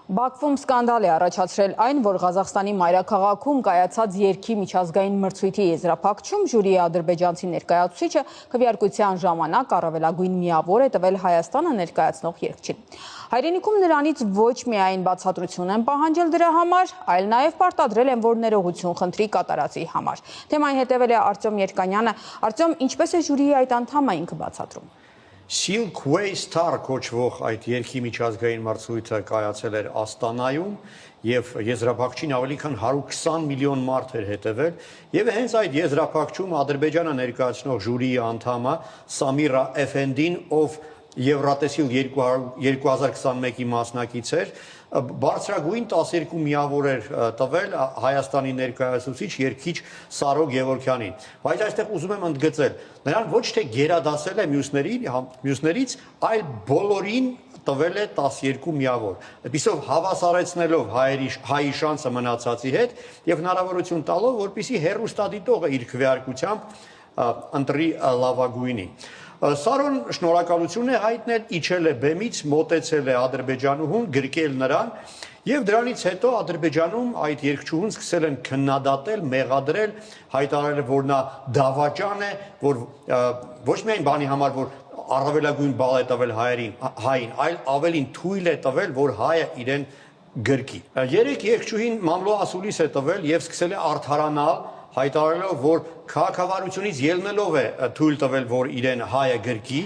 Բաքվում սկանդալ է առաջացրել այն, որ Ղազախստանի մայրաքաղաքում կայացած երգի միջազգային մրցույթի եզրափակչում ժյուրիի ադրբեջանցի ներկայացուցիչը քվեարկության ժամանակ առավելագույն միավոր է տվել Հայաստանը ներկայացնող երգչին։ Հայրենիքում նրանից ոչ միայն բացատրություն են պահանջել դրա համար, այլ նաև պարտադրել են, որ ներողություն խնդրի կատարածի համար։ Թեմային հետևել է Արտյոմ Երկանյանը։ Արտյոմ, ինչպես է ժյուրիի այդ անդամը ինքը բացատրում։ Silkway Star կոչվող այդ երգի միջազգային մրցույթը կայացել էր Աստանայում եւ եզրափակչին ավելի քան 120 միլիոն մարդ էր հետևել եւ հենց այդ եզրափակչում Ադրբեջանը ներկայացնող ժյուրիի անդամը Սամիրա Էֆենդին, ով Եվրատեսիլ 2021-ի մասնակից էր, բարձրագույն 12 միավոր էր տվել Հայաստանի ներկայացուցիչ երգիչ Սարո Գևորգյանին, բայց այստեղ ուզում եմ ընդգծել, նրան ոչ թե գերադասել է մյուսներից, այլ բոլորին տվել է 12 միավոր, այդպիսով հավասարեցնելով հայի շանսը մնացածի հետ եւ հնարավորություն տալով, որպեսզի հեռուստադիտողը իր քվեարկությամբ ընտրի լավագույնին։ Սարոն շնորհակալություն է հայտնել, իջել է բեմից, մոտեցել է ադրբեջանուհուն, գրկել նրան եւ դրանից հետո Ադրբեջանում այդ երգչուհուն սկսել են քննադատել, մեղադրել, հայտարարել, որ նա դավաճան է, որ ոչ միայն բանի համար, որ առավելագույն բալ է տվել հային, այլ ավելին թույլ է տվել, որ հայը իրեն գրկի։ Երեք երգչուհին մամլո ասուլիս է տվել եւ սկսել է արդարանալ, հայտարարելով, որ քաղաքավարությունից ելնելով է թույլ տվել, որ իրեն հայը գրկի։